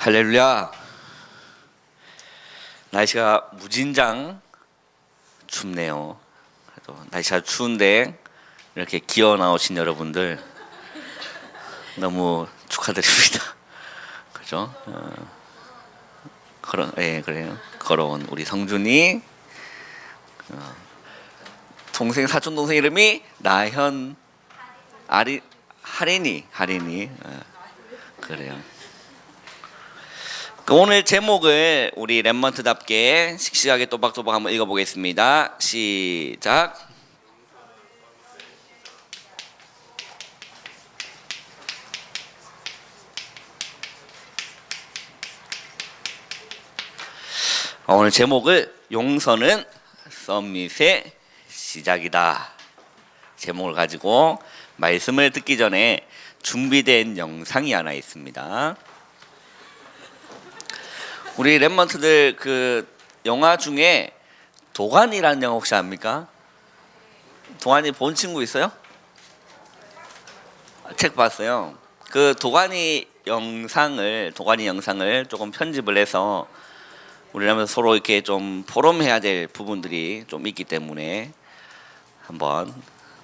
할렐루야. 날씨가 무진장 춥네요. 그래도 날씨가 추운데 이렇게 기어 나오신 여러분들 너무 축하드립니다. 그죠? 그래요. 걸어온 우리 성준이, 동생 사촌 동생 이름이 나현 하린이. 그래요. 오늘 제목을 우리 랩먼트답게 씩씩하게 또박또박 한번 읽어보겠습니다. 시작. 오늘 제목을 용서는 서밋의 시작이다. 제목을 가지고 말씀을 듣기 전에 준비된 영상이 하나 있습니다. 우리 랩먼트들 그 영화 중에 도가니라는 영화 혹시 압니까? 도가니 본 친구 있어요? 책 봤어요. 그 도가니 영상을 조금 편집을 해서 우리라면 서로 이렇게 좀 포럼해야 될 부분들이 좀 있기 때문에 한번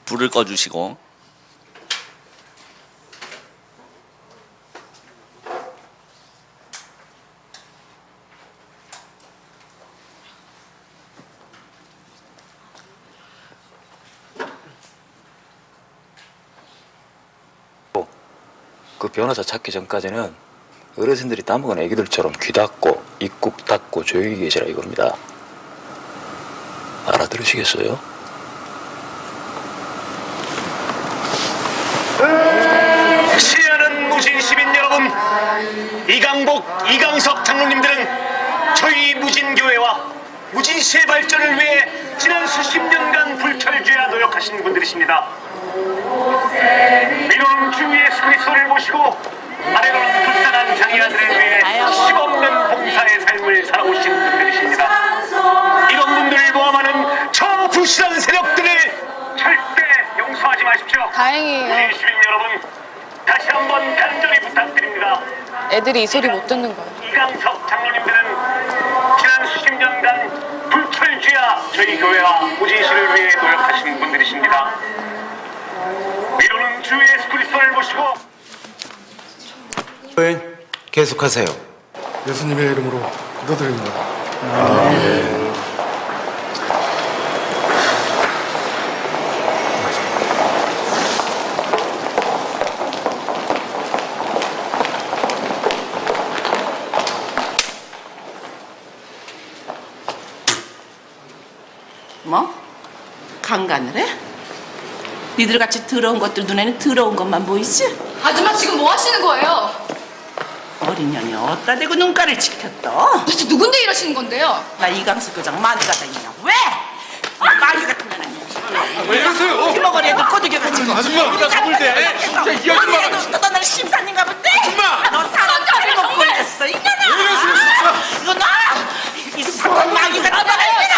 불을 꺼주시고. 그 변호사 찾기 전까지는 어르신들이 따먹은 애기들처럼 귀 닫고 입국 닫고 조용히 계시라 이겁니다. 알아들으시겠어요? 시야는 무진 시민 여러분, 이강복, 이강석 장로님들은 저희 무진교회와 무진시의 발전을 위해 지난 수십 년간 불철주야 노력하신 분들이십니다. 위로는 주 예수 그리스도를 모시고 아래로는 불쌍한 장애아들을 위해 힘없는 봉사의 삶을 살아오신 분들이십니다. 이런 분들을 모함하는 저 불신한 세력들을 절대 용서하지 마십시오. 다행이에요. 우리 시민 여러분, 다시 한번 간절히 부탁드립니다. 애들이 이 소리 못 듣는 거예요. 이강석 장로님들은 지난 수십 년간 불철주야 저희 교회와 무진시를 위해 노력하신 분들이십니다. 위로는 주 예수 그리스도를 모시고. 계속하세요. 예수님의 이름으로 기도드립니다. 뭐? 강간을 해? 니들 같이 더러운 것들 눈에는 더러운 것만 보이지? 아줌마 지금 뭐 하시는 거예요? 어린 년이 어디다 대고 눈가를 지켰어? 도대체 누군데 이러시는 건데요? 나 이강수 교장 마누라 다니냐? 왜? 마귀 같은 년 아니야? 왜 이러세요? 귀머거리에도 꼬드겨 가지고 아줌마, 우리가 잡을 때. 진짜 이 아줌마가. 너도 날 심사님가 본데? 아줌마! 너 사람들을 먹고 있어 이 년아! 왜 이러세요, 진짜? 이거 이 사람 마귀 같은 년 아니야?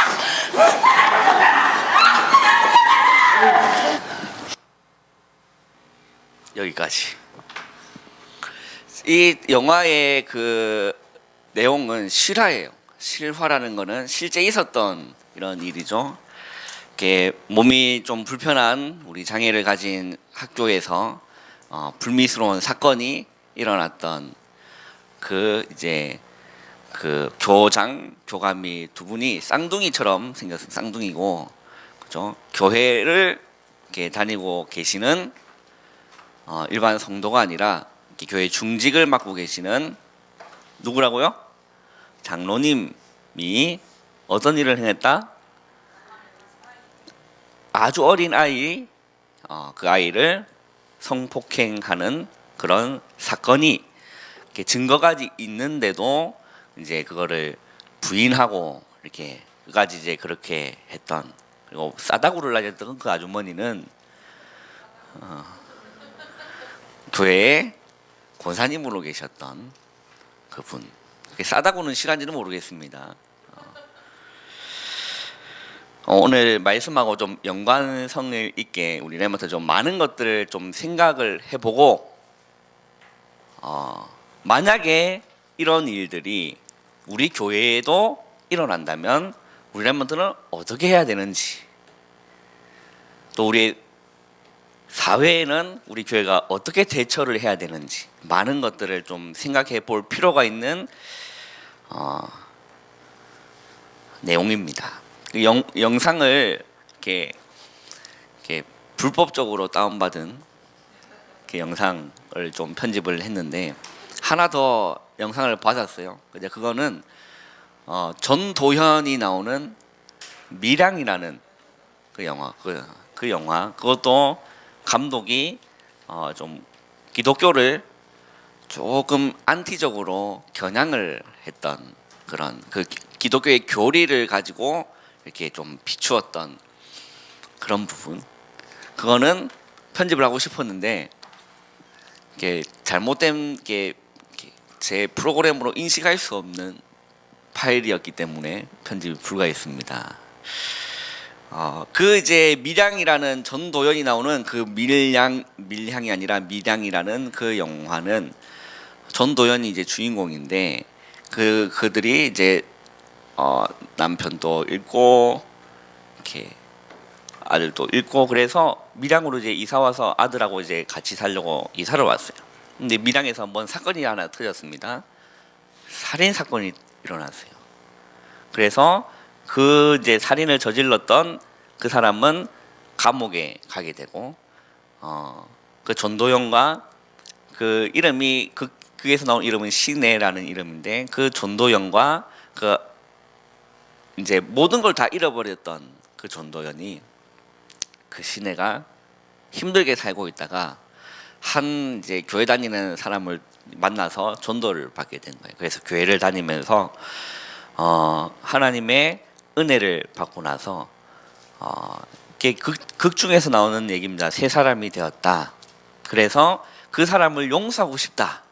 여기까지. 이 영화의 그 내용은 실화예요. 실화라는 거는 실제 있었던 이런 일이죠. 이렇게 몸이 좀 불편한 우리 장애를 가진 학교에서 불미스러운 사건이 일어났던 그 이제 그 교감이 두 분이 쌍둥이처럼 생겼어요. 쌍둥이고, 그죠? 교회를 이렇게 다니고 계시는 일반 성도가 아니라 교회 중직을 맡고 계시는 누구라고요? 장로님이 어떤 일을 행했다? 아주 어린 아이, 그 아이를 성폭행하는 그런 사건이 증거가 있는데도 이제 그거를 부인하고 이렇게 끝까지 이제 그렇게 했던, 그리고 싸다구를 날렸던 그 아주머니는 교회에 권사님으로 계셨던 그분. 싸다구는 실한지는 모르겠습니다. 오늘 말씀하고 좀 연관성을 있게 우리 랩먼트 좀 많은 것들을 좀 생각을 해보고 만약에 이런 일들이 우리 교회에도 일어난다면 우리 랩런트는 어떻게 해야 되는지, 또 우리 사회에는 우리 교회가 어떻게 대처를 해야 되는지 많은 것들을 좀 생각해 볼 필요가 있는 내용입니다. 그 영상을 이렇게 불법적으로 다운받은 그 영상을 좀 편집을 했는데 하나 더 영상을 받았어요. 근데 그거는 전도현이 나오는 밀양이라는 그 영화, 그 영화, 그것도 감독이 좀 기독교를 조금 안티적으로 겨냥을 했던 그런 그 기독교의 교리를 가지고 이렇게 좀 비추었던 그런 부분, 그거는 편집을 하고 싶었는데 이게 잘못된 게 제 프로그램으로 인식할 수 없는 파일이었기 때문에 편집이 불가했습니다. 그 이제 밀양이라는 전도연이 나오는 그 밀향이 아니라 밀양이라는 그 영화는 전도연이 이제 주인공인데 그들이 이제 남편도 잃고 이렇게 아들도 잃고 그래서 밀양으로 이제 이사 와서 아들하고 이제 같이 살려고 이사를 왔어요. 근데 밀양에서 한번 사건이 하나 터졌습니다. 살인 사건이 일어났어요. 그래서 그 이제 살인을 저질렀던 그 사람은 감옥에 가게 되고 그 전도연과 그 이름이 그에서 나온 이름은 신혜라는 이름인데 그 전도연과 그 이제 모든 걸 다 잃어버렸던 그 전도연이 그 신혜가 힘들게 살고 있다가 한 이제 교회 다니는 사람을 만나서 전도를 받게 된 거예요. 그래서 교회를 다니면서 하나님의 은혜를 받고 나서 극 중에서 나오는 얘기입니다. 새 사람이 되었다. 그래서 그 사람을 용서하고 싶다.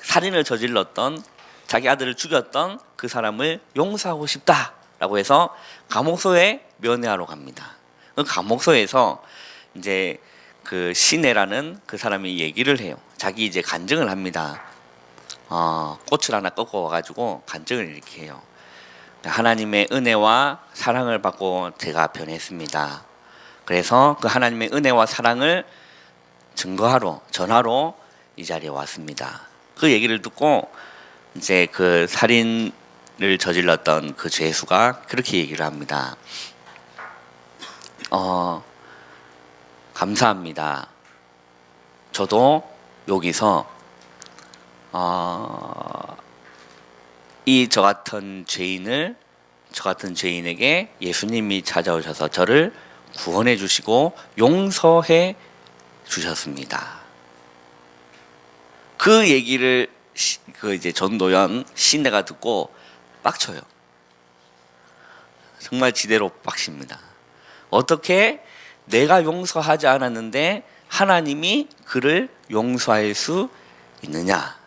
살인을 저질렀던 자기 아들을 죽였던 그 사람을 용서하고 싶다라고 해서 감옥소에 면회하러 갑니다. 그 감옥소에서 이제 그 신혜라는 그 사람이 얘기를 해요. 자기 이제 간증을 합니다. 꽃을 하나 꺾어 와가지고 간증을 이렇게 해요. 하나님의 은혜와 사랑을 받고 제가 변했습니다. 그래서 그 하나님의 은혜와 사랑을 증거하러 전하러 이 자리에 왔습니다. 그 얘기를 듣고 이제 그 살인을 저질렀던 그 죄수가 그렇게 얘기를 합니다. 감사합니다. 저도 여기서 저 같은 죄인에게 예수님이 찾아오셔서 저를 구원해 주시고 용서해 주셨습니다. 그 얘기를 그 이제 전도연 신혜가 듣고 빡쳐요. 정말 지대로 빡칩니다. 어떻게 내가 용서하지 않았는데 하나님이 그를 용서할 수 있느냐?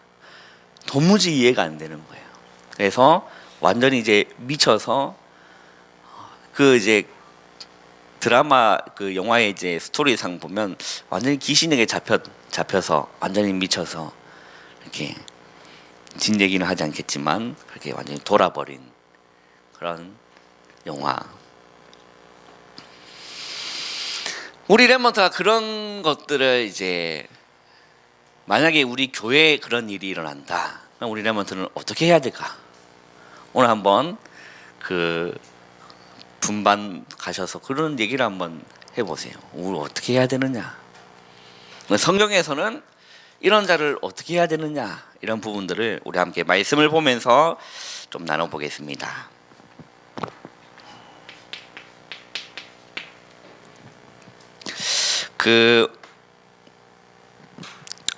도무지 이해가 안 되는 거예요. 그래서 완전히 이제 미쳐서 그 이제 드라마 그 영화의 이제 스토리상 보면 완전히 귀신에게 잡혀서 완전히 미쳐서 이렇게 진 얘기는 하지 않겠지만 그렇게 완전히 돌아버린 그런 영화. 우리 랩런트가 그런 것들을 이제 만약에 우리 교회에 그런 일이 일어난다. 그럼 우리 랩런트는 어떻게 해야 될까? 오늘 한번 그 분반 가셔서 그런 얘기를 한번 해보세요. 우리 어떻게 해야 되느냐? 성경에서는 이런 자를 어떻게 해야 되느냐? 이런 부분들을 우리 함께 말씀을 보면서 좀 나눠보겠습니다.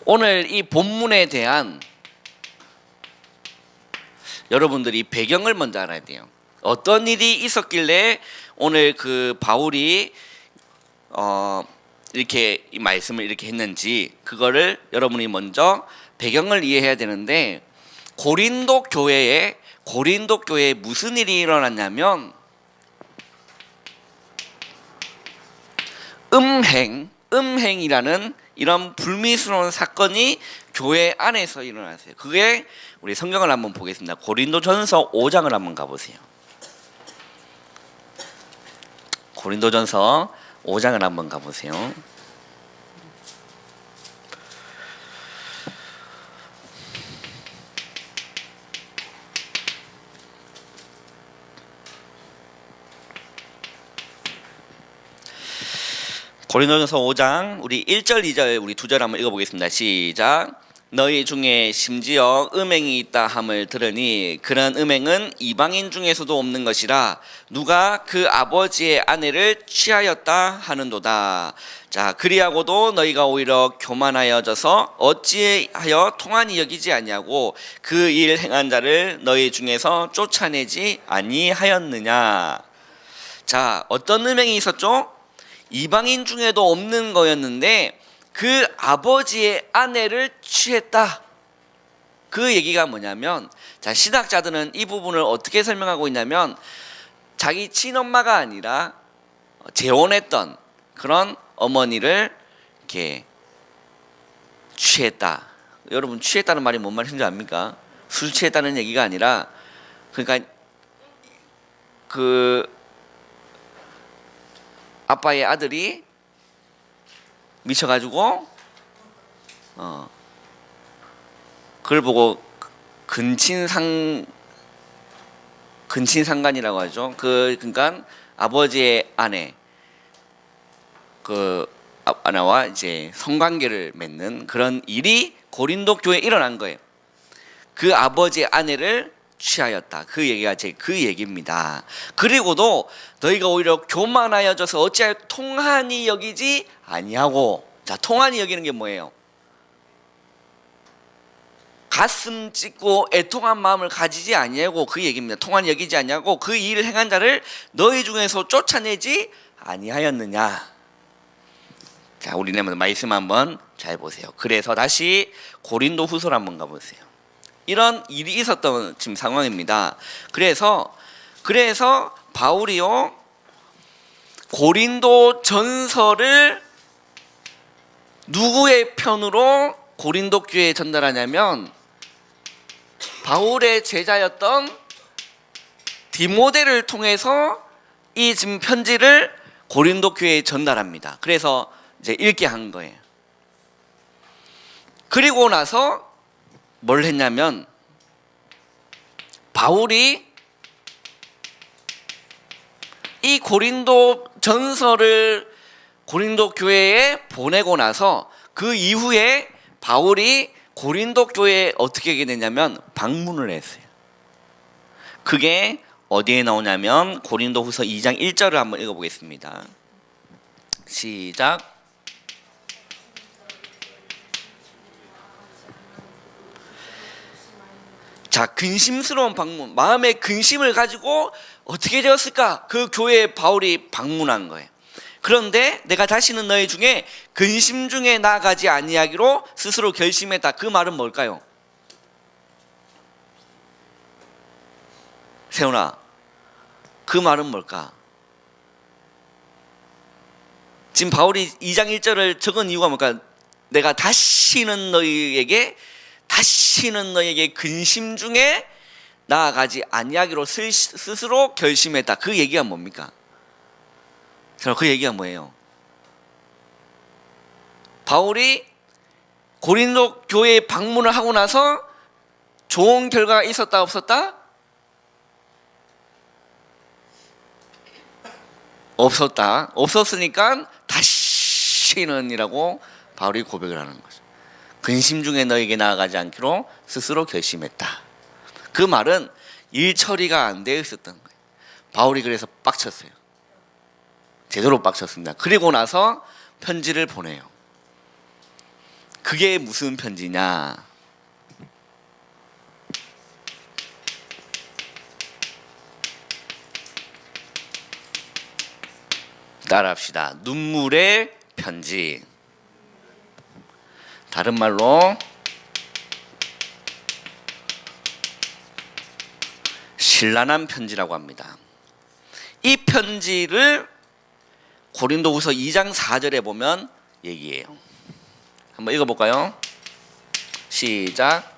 오늘 이 본문에 대한 여러분들이 배경을 먼저 알아야 돼요. 어떤 일이 있었길래 오늘 그 바울이 이렇게 이 말씀을 이렇게 했는지 그거를 여러분이 먼저 배경을 이해해야 되는데 고린도 교회에 무슨 일이 일어났냐면 음행이라는 이런 불미스러운 사건이 교회 안에서 일어났어요. 그게 우리 성경을 한번 보겠습니다. 고린도전서 5장을 한번 가보세요. 고린도전서 5장을 한번 가보세요. 고린도전서 5장 우리 1절 2절 우리 2절 한번 읽어보겠습니다. 시작. 너희 중에 심지어 음행이 있다 함을 들으니 그런 음행은 이방인 중에서도 없는 것이라 누가 그 아버지의 아내를 취하였다 하는도다. 자, 그리하고도 너희가 오히려 교만하여져서 어찌하여 통한이 여기지 아니하고 그 일 행한 자를 너희 중에서 쫓아내지 아니하였느냐. 자, 어떤 음행이 있었죠? 이방인 중에도 없는 거였는데 그 아버지의 아내를 취했다. 그 얘기가 뭐냐면, 자, 신학자들은 이 부분을 어떻게 설명하고 있냐면 자기 친엄마가 아니라 재혼했던 그런 어머니를 이렇게 취했다. 여러분, 취했다는 말이 뭔 말인지 압니까? 술 취했다는 얘기가 아니라, 그러니까 그 아빠의 아들이 미쳐가지고 그걸 보고 근친상간이라고 하죠. 그러니까 아버지의 아내, 그 아내와 이제 성관계를 맺는 그런 일이 고린도 교회에 일어난 거예요. 그 아버지의 아내를 취하였다. 그 얘기가 그 얘기입니다. 그리고도 너희가 오히려 교만하여져서 어찌하여 통한이 여기지 아니하고. 자, 통한이 여기는 게 뭐예요? 가슴 찢고 애통한 마음을 가지지 아니하고, 그 얘기입니다. 통한이 여기지 아니하고 그 일을 행한 자를 너희 중에서 쫓아내지 아니하였느냐. 자, 우리는 말씀 한번 잘 보세요. 그래서 다시 고린도 후서를 한번 가보세요. 이런 일이 있었던 지금 상황입니다. 그래서 바울이요, 고린도 전서를 누구의 편으로 고린도 교회에 전달하냐면 바울의 제자였던 디모데를 통해서 이 지금 편지를 고린도 교회에 전달합니다. 그래서 이제 읽게 한 거예요. 그리고 나서 뭘 했냐면 바울이 이 고린도 전서를 고린도 교회에 보내고 나서 그 이후에 바울이 고린도 교회에 어떻게 하게 되냐면 방문을 했어요. 그게 어디에 나오냐면 고린도 후서 2장 1절을 한번 읽어보겠습니다. 시작. 자, 근심스러운 방문, 마음의 근심을 가지고 어떻게 되었을까? 그 교회에 바울이 방문한 거예요. 그런데 내가 다시는 너희 중에 근심 중에 나아가지 아니하기로 스스로 결심했다. 그 말은 뭘까요? 세훈아, 그 말은 뭘까? 지금 바울이 2장 1절을 적은 이유가 뭘까? 내가 다시는 너희에게 근심 중에 나아가지 아니하기로 스스로 결심했다. 그 얘기가 뭡니까? 그 얘기가 뭐예요? 바울이 고린도 교회에 방문을 하고 나서 좋은 결과가 있었다 없었다? 없었다. 없었으니까 다시는이라고 바울이 고백을 하는 거죠. 근심 중에 너에게 나아가지 않기로 스스로 결심했다. 그 말은 일 처리가 안 되어 있었던 거예요. 바울이 그래서 빡쳤어요. 제대로 빡쳤습니다. 그리고 나서 편지를 보내요. 그게 무슨 편지냐? 따라합시다. 눈물의 편지. 다른 말로 신란한 편지라고 합니다. 이 편지를 고린도후서 2장 4절에 보면 얘기해요. 한번 읽어볼까요? 시작.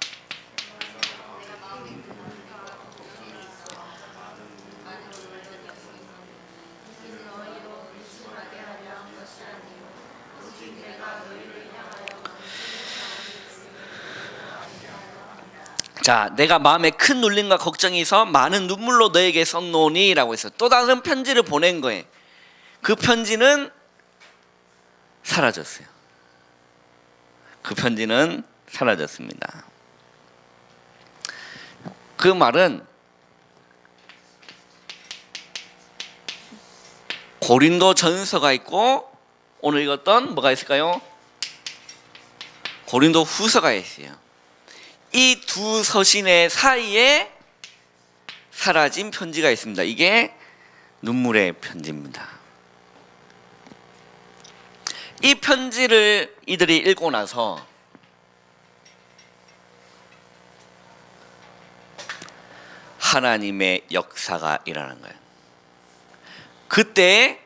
자, 내가 마음에 큰 눌림과 걱정이 있어 많은 눈물로 너에게 썼노니 라고 해서 또 다른 편지를 보낸 거예요. 그 편지는 사라졌어요. 그 편지는 사라졌습니다. 그 말은 고린도 전서가 있고 오늘 읽었던 뭐가 있을까요? 고린도 후서가 있어요. 이 두 서신의 사이에 사라진 편지가 있습니다. 이게 눈물의 편지입니다. 이 편지를 이들이 읽고 나서 하나님의 역사가 일어나는 거예요. 그때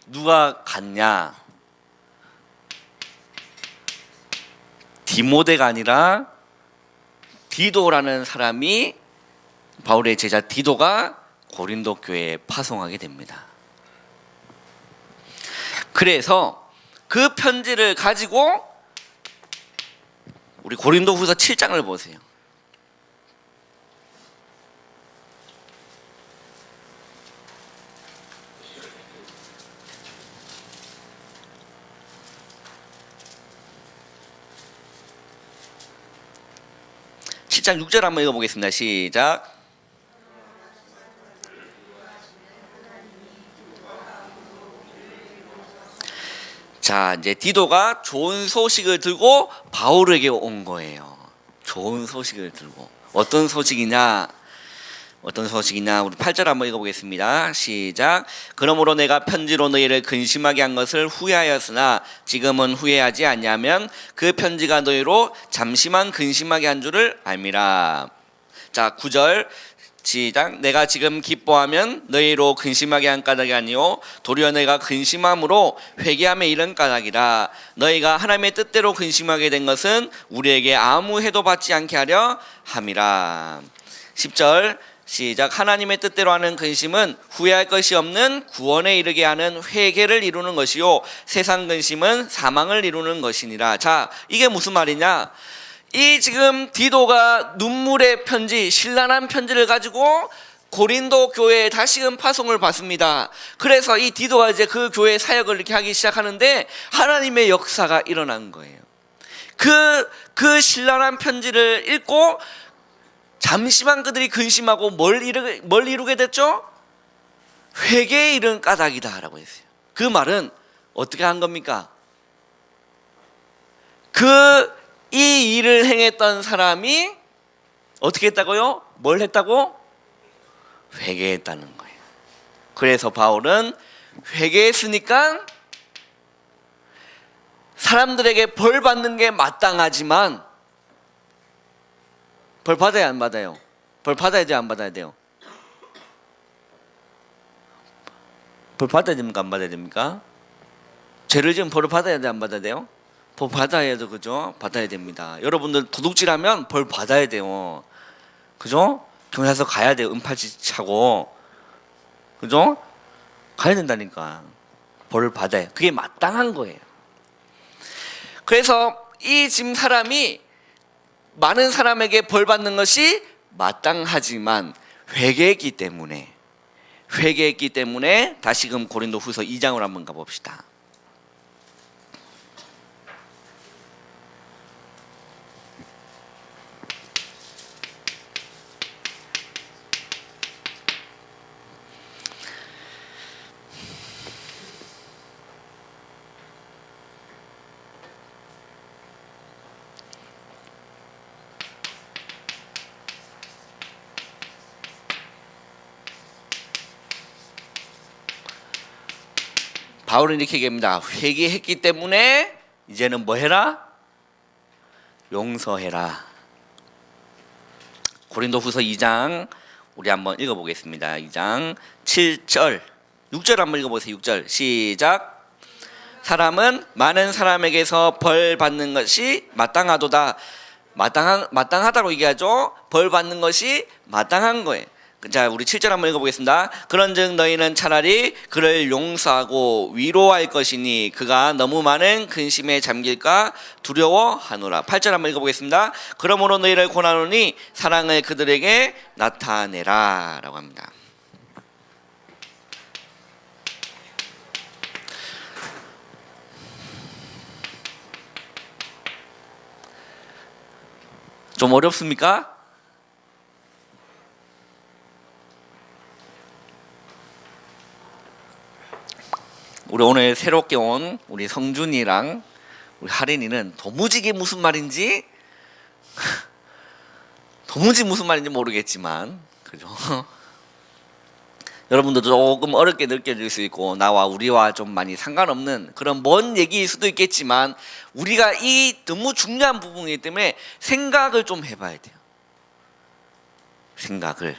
누가 갔냐? 디모데가 아니라 디도라는 사람이, 바울의 제자 디도가 고린도 교회에 파송하게 됩니다. 그래서 그 편지를 가지고 우리 고린도후서 7장을 보세요. 시작 6절 한번 읽어보겠습니다. 시작. 자, 이제 디도가 좋은 소식을 들고 바울에게 온 거예요. 좋은 소식을 들고. 어떤 소식이냐? 우리 8절 한번 읽어보겠습니다. 시작. 그러므로 내가 편지로 너희를 근심하게 한 것을 후회하였으나 지금은 후회하지 않냐면 그 편지가 너희로 잠시만 근심하게 한 줄을 알미라. 자, 9절 시작. 내가 지금 기뻐하면 너희로 근심하게 한 까닭이 아니요 도리어 내가 근심함으로 회개함에 이른 까닭이라. 너희가 하나님의 뜻대로 근심하게 된 것은 우리에게 아무 해도 받지 않게 하려 함이라. 10절 시작. 하나님의 뜻대로 하는 근심은 후회할 것이 없는 구원에 이르게 하는 회개를 이루는 것이요 세상 근심은 사망을 이루는 것이니라. 자, 이게 무슨 말이냐? 이 지금 디도가 눈물의 편지, 신랄한 편지를 가지고 고린도 교회에 다시금 파송을 받습니다. 그래서 이 디도가 이제 그 교회 사역을 이렇게 하기 시작하는데 하나님의 역사가 일어난 거예요. 그 신랄한 편지를 읽고 잠시만 그들이 근심하고 뭘 이루게 됐죠? 회개에 이른 까닭이다 라고 했어요. 그 말은 어떻게 한 겁니까? 이 일을 행했던 사람이 어떻게 했다고요? 뭘 했다고? 회개했다는 거예요. 그래서 바울은 회개했으니까 사람들에게 벌 받는 게 마땅하지만 벌 받아야 안 받아요? 벌 받아야 돼요? 안 받아야 돼요? 벌 받아야 됩니까? 안 받아야 됩니까? 죄를 지으면 벌을 받아야 돼? 안 받아야 돼요? 벌 받아야 돼, 그죠? 받아야 됩니다. 여러분들 도둑질하면 벌 받아야 돼요. 그죠? 경찰서 가야 돼요. 은팔찌 차고. 그죠? 가야 된다니까. 벌을 받아요. 그게 마땅한 거예요. 그래서 이 지금 사람이 많은 사람에게 벌 받는 것이 마땅하지만 회개했기 때문에 다시금 고린도후서 2장으로 한번 가봅시다. 바울은 이렇게 얘기합니다. 회개했기 때문에 이제는 뭐 해라? 용서해라. 고린도후서 2장 우리 한번 읽어보겠습니다. 2장 7절 6절 한번 읽어보세요. 6절 시작. 사람은 많은 사람에게서 벌 받는 것이 마땅하도다. 마땅하다고 얘기하죠. 벌 받는 것이 마땅한 거예요. 자, 우리 7절 한번 읽어보겠습니다. 그런즉 너희는 차라리 그를 용서하고 위로할 것이니 그가 너무 많은 근심에 잠길까 두려워하노라. 8절 한번 읽어보겠습니다. 그러므로 너희를 권하노니 사랑을 그들에게 나타내라 라고 합니다. 좀 어렵습니까? 우리 오늘 새롭게 온 우리 성준이랑 우리 하린이는 도무지 무슨 말인지 모르겠지만, 그죠? 여러분도 조금 어렵게 느껴질 수 있고 나와 우리와 좀 많이 상관없는 그런 먼 얘기일 수도 있겠지만, 우리가 이 너무 중요한 부분이기 때문에 생각을 좀 해봐야 돼요. 생각을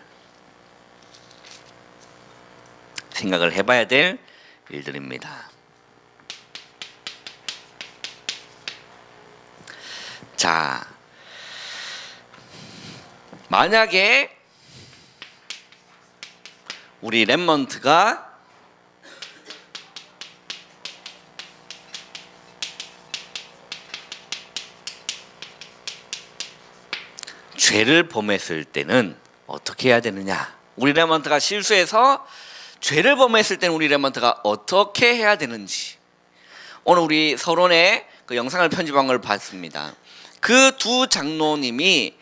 해봐야 될 일들입니다. 자, 만약에 우리 랩먼트가 죄를 범했을 때는 어떻게 해야 되느냐? 우리 랩먼트가 실수해서 죄를 범했을 때는 우리 랩먼트가 어떻게 해야 되는지, 오늘 우리 서론에 그 영상을 편집한 걸 봤습니다. 그 두 장로님이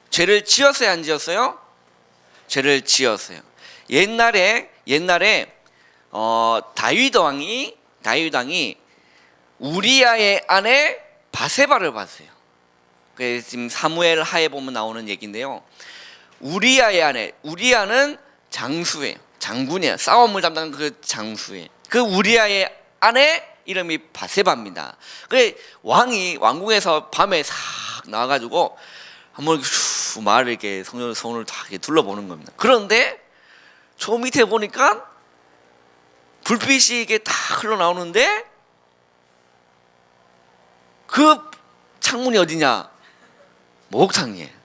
죄를 지었어요, 안 지었어요? 죄를 지었어요. 옛날에 다윗 왕이 우리아의 아내 바세바를 봤어요. 그게 지금 사무엘 하에 보면 나오는 얘기인데요. 우리아의 아내, 우리아는 장수예요. 장군이에요. 싸움을 담당한 그 장수예요. 그 우리아의 아내 이름이 바세바입니다. 그래 왕이 왕궁에서 밤에 싹 나와가지고 한번 말을 이렇게 성을 다 이렇게 둘러보는 겁니다. 그런데 저 밑에 보니까 불빛이 이게 다 흘러나오는데 그 창문이 어디냐? 목욕탕이에요.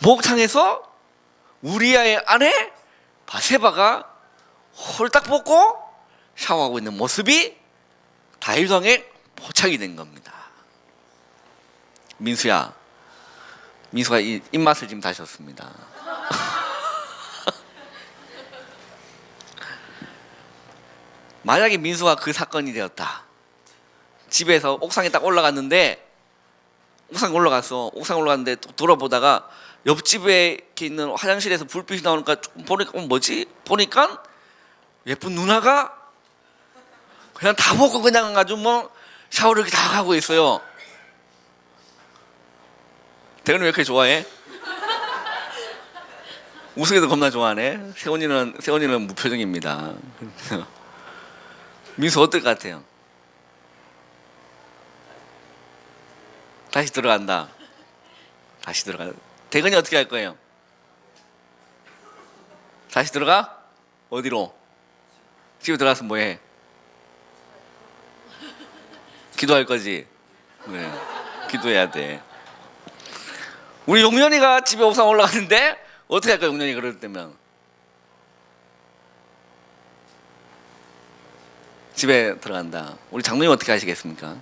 목욕탕에서 우리아의 아내 바세바가 홀딱 벗고 샤워하고 있는 모습이 다윗 왕에 포착이 된 겁니다. 민수가 입맛을 지금 다셨습니다. 만약에 민수가 그 사건이 되었다. 집에서 옥상에 딱 올라갔는데 옥상에 올라갔는데 돌아보다가 옆집에 이렇게 있는 화장실에서 불빛이 나오니까 보니까 뭐지? 보니까 예쁜 누나가 그냥 다 벗고 그냥 가지고 뭐 샤워를 이렇게 다 하고 있어요. 대현이 왜 이렇게 좋아해? 우승이도 겁나 좋아하네. 세원이는 무표정입니다. 민수 어떨 것 같아요? 다시 들어간다. 대근이 어떻게 할 거예요? 다시 들어가? 어디로? 집에 들어가서 뭐해? 기도할 거지? 네, 기도해야 돼. 우리 용년이가 집에 옥상 올라갔는데 어떻게 할 거야? 용년이 그럴 때면 집에 들어간다. 우리 장로님 어떻게 하시겠습니까?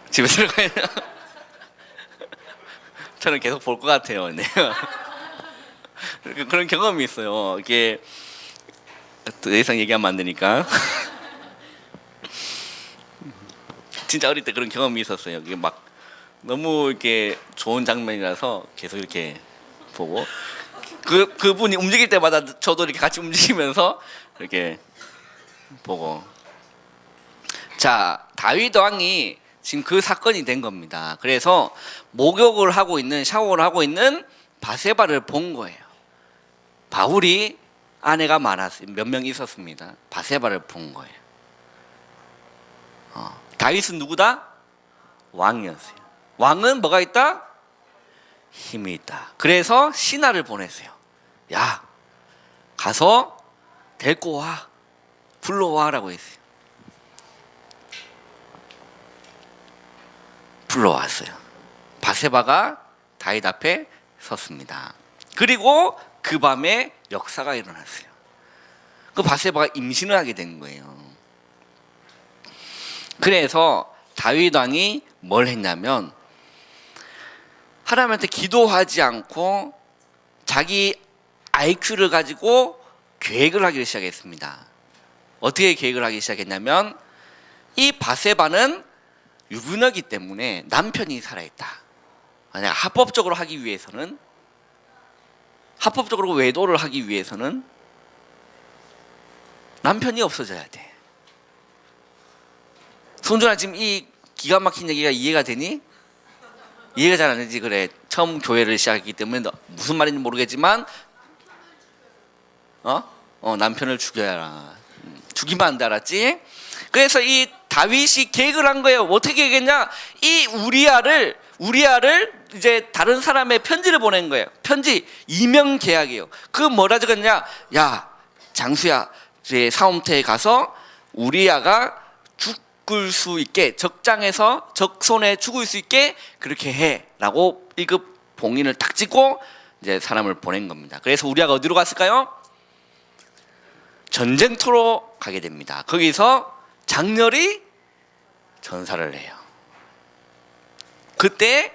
집에 들어가야 저는 계속 볼 것 같아요. 네. 그런 경험이 있어요. 이게 더 이상 얘기하면 안 되니까. 진짜 어릴 때 그런 경험이 있었어요. 이게 막 너무 이렇게 좋은 장면이라서 계속 이렇게 보고 그분이 움직일 때마다 저도 이렇게 같이 움직이면서 이렇게 보고. 자, 다윗 왕이 지금 그 사건이 된 겁니다. 그래서 목욕을 하고 있는, 샤워를 하고 있는 바세바를 본 거예요. 바울이 아내가 많았어요. 몇 명 있었습니다. 바세바를 본 거예요. 다윗은 누구다? 왕이었어요. 왕은 뭐가 있다? 힘이 있다. 그래서 신하를 보냈어요. 야, 가서 데리고 와, 불러와라고 했어요. 불러왔어요. 바세바가 다윗 앞에 섰습니다. 그리고 그 밤에 역사가 일어났어요. 그 바세바가 임신을 하게 된 거예요. 그래서 다윗 왕이 뭘 했냐면 하나님한테 기도하지 않고 자기 IQ를 가지고 계획을 하기 시작했습니다. 어떻게 계획을 하기 시작했냐면 이 바세바는 유부녀이기 때문에 남편이 살아있다. 만약 합법적으로 하기 위해서는, 합법적으로 외도를 하기 위해서는 남편이 없어져야 돼. 손준아, 지금 이 기가 막힌 얘기가 이해가 되니? 이해가 잘 안 되지. 그래, 처음 교회를 시작했기 때문에 무슨 말인지 모르겠지만 남편을 죽여라. 죽이면 안 돼, 알았지? 그래서 이 다윗이 계획을 한 거예요. 어떻게 계획했냐? 이 우리아를 이제 다른 사람의 편지를 보낸 거예요. 편지, 이명 계약이에요. 그 뭐라 적었냐? 야, 장수야, 이제 사움터에 가서 우리아가 죽을 수 있게, 적장에서 적손에 죽을 수 있게 그렇게 해라고 1급 봉인을 딱 찍고 이제 사람을 보낸 겁니다. 그래서 우리아가 어디로 갔을까요? 전쟁터로 가게 됩니다. 거기서 장렬히 전사를 해요. 그때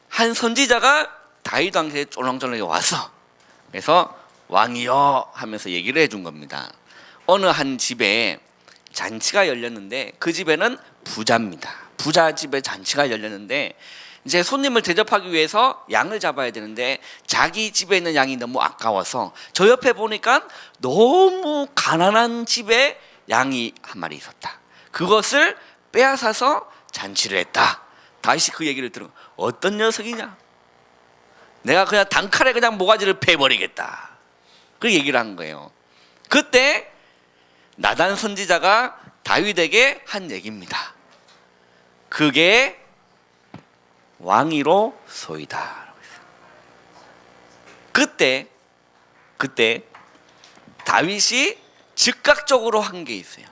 한 선지자가 다윗 왕에게 쫄렁쫄렁 와서, 그래서 왕이여 하면서 얘기를 해준 겁니다. 어느 한 집에 잔치가 열렸는데 그 집에는 부자입니다. 부자 집에 잔치가 열렸는데 이제 손님을 대접하기 위해서 양을 잡아야 되는데 자기 집에 있는 양이 너무 아까워서 저 옆에 보니까 너무 가난한 집에 양이 한 마리 있었다. 그것을 빼앗아서 잔치를 했다. 다윗이 그 얘기를 들은, 어떤 녀석이냐? 내가 그냥 단칼에 그냥 모가지를 패버리겠다. 그 얘기를 한 거예요. 그때 나단 선지자가 다윗에게 한 얘기입니다. 그게 왕위로 소이다. 그때 다윗이 즉각적으로 한 게 있어요.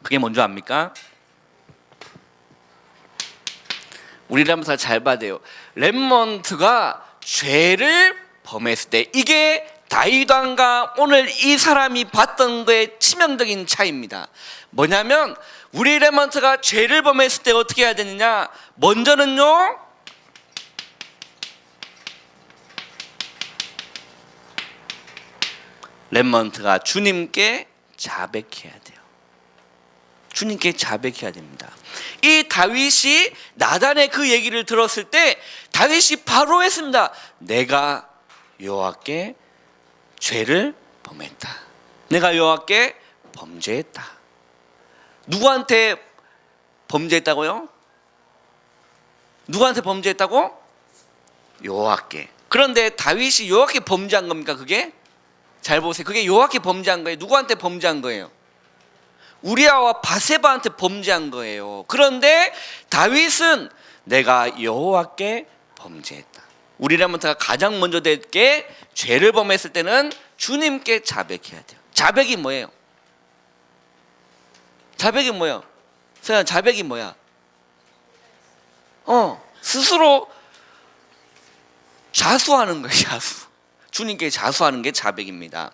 그게 뭔지 압니까? 우리 렘몬트가 잘 봐야 돼요. 렘몬트가 죄를 범했을 때, 이게 다윗 왕과 오늘 이 사람이 봤던 거의 치명적인 차이입니다. 뭐냐면 우리 렘몬트가 죄를 범했을 때 어떻게 해야 되느냐? 먼저는요, 렘몬트가 주님께 자백해야 돼요. 주님께 자백해야 됩니다. 이 다윗이 나단의 그 얘기를 들었을 때 다윗이 바로 했습니다. 내가 여호와께 죄를 범했다. 내가 여호와께 범죄했다. 누구한테 범죄했다고요? 누구한테 범죄했다고? 여호와께. 그런데 다윗이 여호와께 범죄한 겁니까? 그게? 잘 보세요. 그게 여호와께 범죄한 거예요? 누구한테 범죄한 거예요? 우리아와 바세바한테 범죄한 거예요. 그런데 다윗은 내가 여호와께 범죄했다. 우리 렘몬트가 가장 먼저 될게, 죄를 범했을 때는 주님께 자백해야 돼요. 자백이 뭐예요? 자백이 뭐예요? 서연, 자백이 뭐야? 스스로 자수하는 거예요. 자수. 주님께 자수하는 게 자백입니다.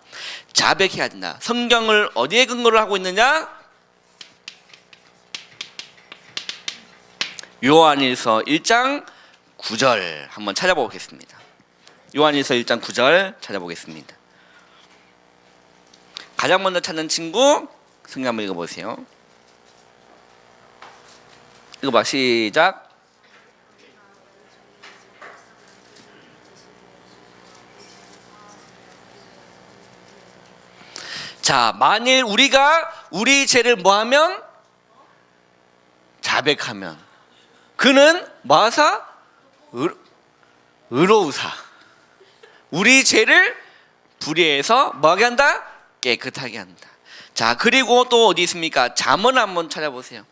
자백해야 된다. 성경을 어디에 근거를 하고 있느냐? 요한일서 1장 9절 한번 찾아보겠습니다. 요한일서 1장 9절 찾아보겠습니다. 가장 먼저 찾는 친구 성경 한번 읽어보세요. 읽어봐. 시작. 자, 만일 우리가 우리 죄를 뭐하면? 자백하면 그는 뭐하사? 의로우사. 우리 죄를 불의해서 뭐하게 한다? 깨끗하게 한다. 자, 그리고 또 어디 있습니까? 잠언 한번 찾아보세요.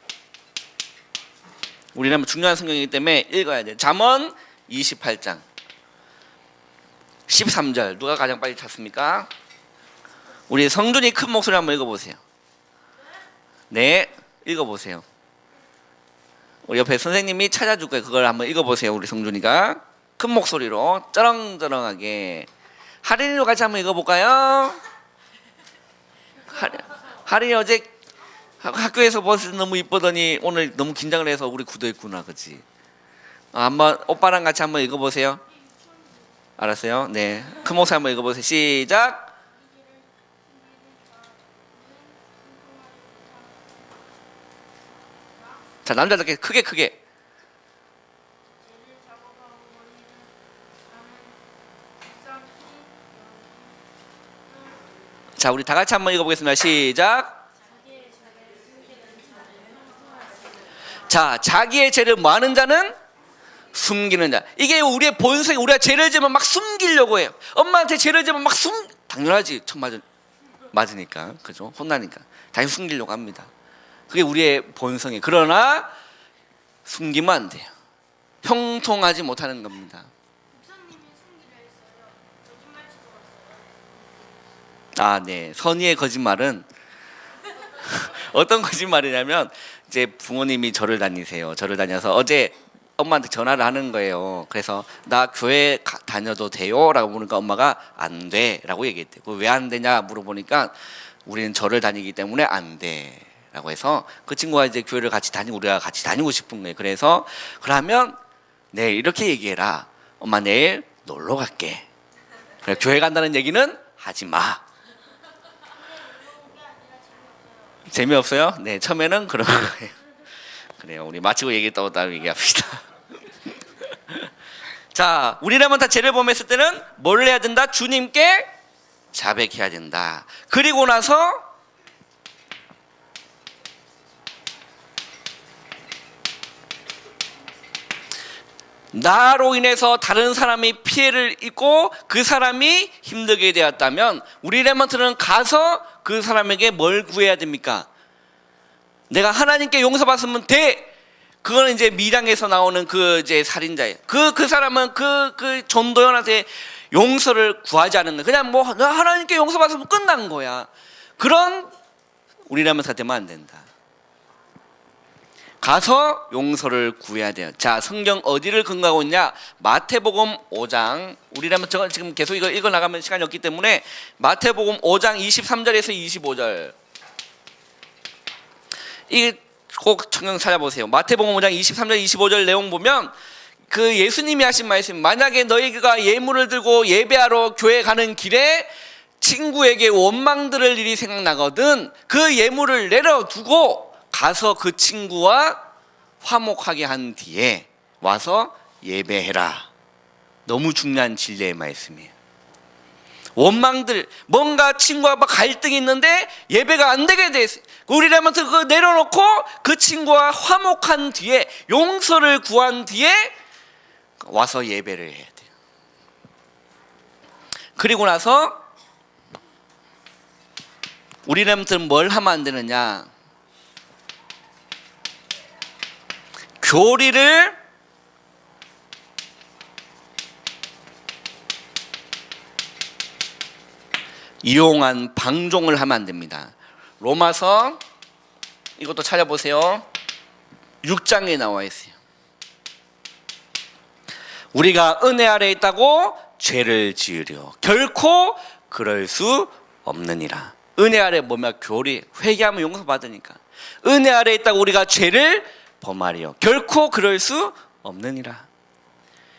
우리는 중요한 성경이기 때문에 읽어야 돼요. 잠언 28장 13절 누가 가장 빨리 찾습니까? 우리 성준이 큰 목소리 한번 읽어보세요. 네, 읽어보세요. 우리 옆에 선생님이 찾아줄 거예요. 그걸 한번 읽어보세요. 우리 성준이가 큰 목소리로 쩌렁쩌렁하게. 하린이로 같이 한번 읽어볼까요? 하린이 어제 학교에서 벌써 너무 이쁘더니 오늘 너무 긴장을 해서 우리 구도했구나, 그렇지? 한번 오빠랑 같이 한번 읽어보세요. 알았어요? 네, 큰 목소리 한번 읽어보세요. 시작. 자, 남자답게 크게. 자, 우리 다 같이 한번 읽어보겠습니다. 시작. 자, 자기의 죄를 많은 자는 숨기는 자. 이게 우리의 본성이. 우리가 죄를 지으면 막 숨기려고 해요. 엄마한테 죄를 지으면 막 당연하지. 맞으니까, 그죠? 혼나니까 자기 숨기려고 합니다. 그게 우리의 본성이. 그러나 숨기면 안 돼요. 형통하지 못하는 겁니다. 네. 선의의 거짓말은 어떤 거짓말이냐면, 이제 부모님이 절을 다니세요. 절을 다녀서 어제 엄마한테 전화를 하는 거예요. 그래서 나 교회 다녀도 돼요? 라고 물으니까 엄마가 안 돼 라고 얘기했대요. 왜 안 되냐 물어보니까 우리는 절을 다니기 때문에 안 돼 라고 해서 그 친구가 이제 교회를 같이 다니고 우리가 같이 다니고 싶은 거예요. 그래서 그러면 내일 이렇게 얘기해라. 엄마 내일 놀러 갈게. 그래, 교회 간다는 얘기는 하지 마. 재미없어요? 네, 처음에는 그런 거예요. 그래요. 우리 마치고 얘기 또 따로 얘기합시다. 자, 우리라면 다 죄를 범했을 때는 뭘 해야 된다? 주님께 자백해야 된다. 그리고 나서 나로 인해서 다른 사람이 피해를 입고 그 사람이 힘들게 되었다면 우리 레몬트는 가서 그 사람에게 뭘 구해야 됩니까? 내가 하나님께 용서받으면 돼. 그거는 이제 밀양에서 나오는 그 이제 살인자예요. 그 사람은 그 전도연한테 용서를 구하지 않은 거야. 그냥 뭐 나 하나님께 용서받으면 끝난 거야. 그런 우리 레몬트가 되면 안 된다. 가서 용서를 구해야 돼요. 자, 성경 어디를 근거하고 있냐? 마태복음 5장. 우리라면 제가 지금 계속 이거 읽어 나가면 시간이 없기 때문에 마태복음 5장 23절에서 25절. 이게 꼭 성경 찾아보세요. 마태복음 5장 23절 25절 내용 보면 그 예수님이 하신 말씀, 만약에 너희가 예물을 들고 예배하러 교회 가는 길에 친구에게 원망 들을 일이 생각나거든 그 예물을 내려두고 가서 그 친구와 화목하게 한 뒤에 와서 예배해라. 너무 중요한 진리의 말씀이에요. 원망들, 뭔가 친구와 갈등이 있는데 예배가 안 되게 됐어요. 우리라면 그거 내려놓고 그 친구와 화목한 뒤에 용서를 구한 뒤에 와서 예배를 해야 돼요. 그리고 나서 우리라면 뭘 하면 안 되느냐? 교리를 이용한 방종을 하면 안 됩니다. 로마서 이것도 찾아보세요. 6장에 나와 있어요. 우리가 은혜 아래 있다고 죄를 지으려 결코 그럴 수 없느니라. 은혜 아래 뭐냐? 교리. 회개하면 용서받으니까. 은혜 아래 있다고 우리가 죄를 범하리요 결코 그럴 수 없느니라.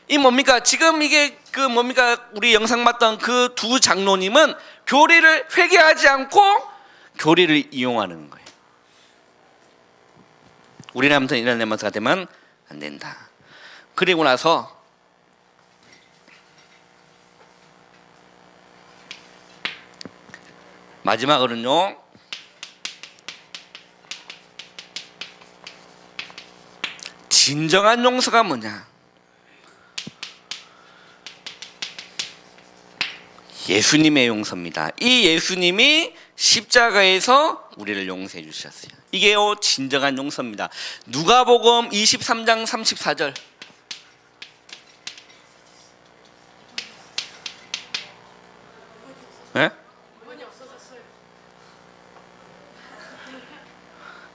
이 뭡니까? 지금 이게 그 뭡니까? 우리 영상 봤던 그 두 장로님은 교리를 회개하지 않고 교리를 이용하는 거예요. 우리는 아무튼 이런 레몬트가 되면 안 된다. 그리고 나서 마지막으로는요, 진정한 용서가 뭐냐? 예수님의 용서입니다. 이 예수님이 십자가에서 우리를 용서해 주셨어요. 이게요 진정한 용서입니다. 누가복음 23장 34절. 네?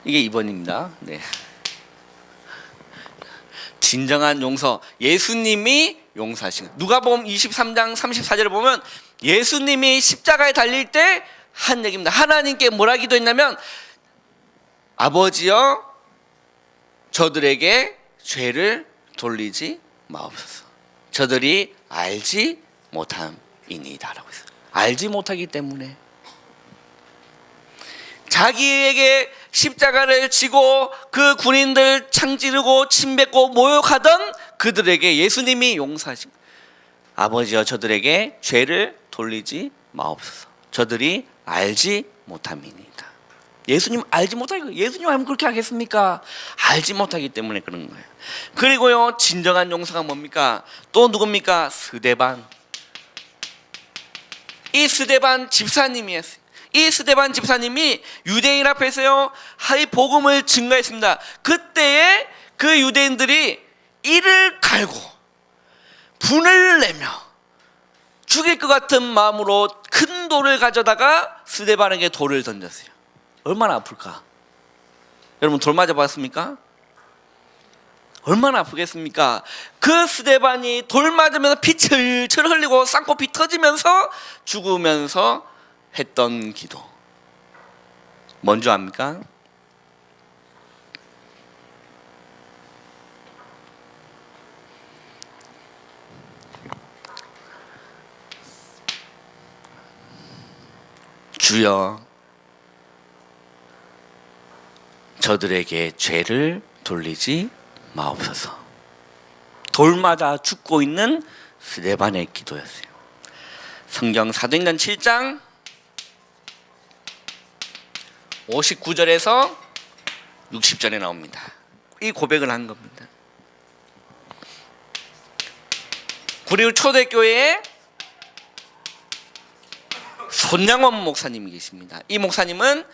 이게 2번입니다. 네. 진정한 용서, 예수님이 용서하신 것. 누가복음 23장 34절을 보면 예수님이 십자가에 달릴 때 한 얘기입니다. 하나님께 뭐라 기도했냐면 아버지여 저들에게 죄를 돌리지 마옵소서. 저들이 알지 못함이니이다 라고 했어요. 알지 못하기 때문에 자기에게 십자가를 지고 그 군인들 창지르고 침뱉고 모욕하던 그들에게 예수님이 용서하신 거예요. 아버지여 저들에게 죄를 돌리지 마옵소서. 저들이 알지 못함이니이다. 예수님 알지 못하고 예수님 하면 그렇게 하겠습니까? 알지 못하기 때문에 그런 거예요. 그리고요 진정한 용서가 뭡니까? 또 누굽니까? 스데반. 이 스데반 집사님이었어요. 이 스데반 집사님이 유대인 앞에서요 하이 복음을 증거했습니다. 그때에 그 유대인들이 이를 갈고 분을 내며 죽일 것 같은 마음으로 큰 돌을 가져다가 스데반에게 돌을 던졌어요. 얼마나 아플까? 여러분 돌 맞아봤습니까? 얼마나 아프겠습니까? 그 스데반이 돌 맞으면서 피 철철 흘리고 쌍코피 터지면서 죽으면서 했던 기도 뭔지 압니까? 주여 저들에게 죄를 돌리지 마옵소서. 돌 맞아 죽고 있는 스데반의 기도였어요. 성경 사도행전 7장 59절에서 60절에 나옵니다. 이 고백을 한 겁니다. 구리우 초대교회에 손양원 목사님이 계십니다. 이 목사님은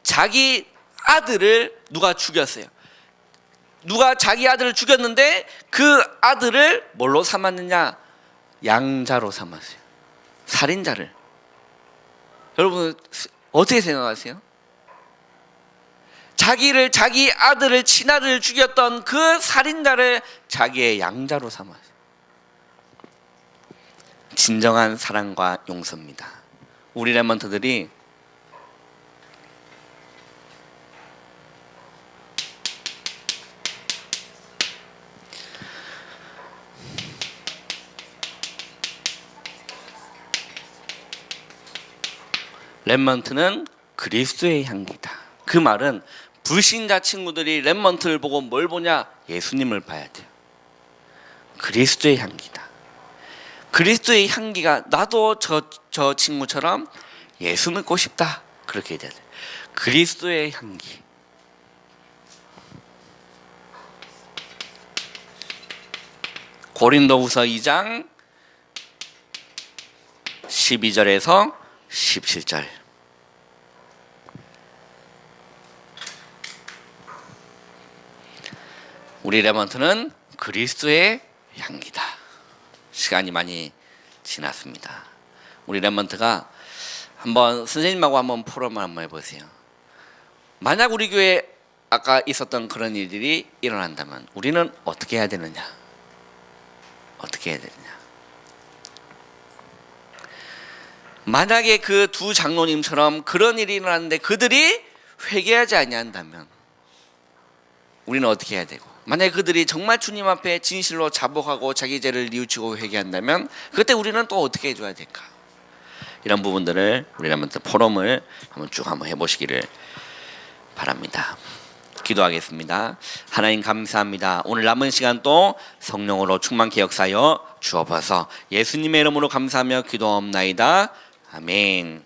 자기 아들을 누가 죽였어요. 누가 자기 아들을 죽였는데 그 아들을 뭘로 삼았느냐? 양자로 삼았어요. 살인자를. 여러분 어떻게 생각하세요? 자기 아들을 친아들을 죽였던 그 살인자를 자기의 양자로 삼았어요. 진정한 사랑과 용서입니다. 우리 랩런트들이 랩런트는 그리스도의 향기다. 그 말은 불신자 친구들이 랩런트를 보고 뭘 보냐? 예수님을 봐야 돼요. 그리스도의 향기다. 그리스도의 향기가 나도 저 친구처럼 예수 믿고 싶다. 그렇게 돼야 돼. 그리스도의 향기. 고린도후서 2장 12절에서 17절. 우리 랩런트는 그리스도의 향기다. 시간이 많이 지났습니다. 우리 랩런트가 한번 선생님하고 한번 포럼을 한번 해보세요. 만약 우리 교회에 아까 있었던 그런 일들이 일어난다면 우리는 어떻게 해야 되느냐? 어떻게 해야 되느냐? 만약에 그 두 장로님처럼 그런 일이 일어났는데 그들이 회개하지 아니한다면 우리는 어떻게 해야 되고, 만약에 그들이 정말 주님 앞에 진실로 자복하고 자기 죄를 뉘우치고 회개한다면 그때 우리는 또 어떻게 해줘야 될까? 이런 부분들을 우리 한번 포럼을 한번 쭉 한번 해보시기를 바랍니다. 기도하겠습니다. 하나님 감사합니다. 오늘 남은 시간 또 성령으로 충만케 역사하여 주옵소서. 예수님의 이름으로 감사하며 기도하옵나이다. 아멘.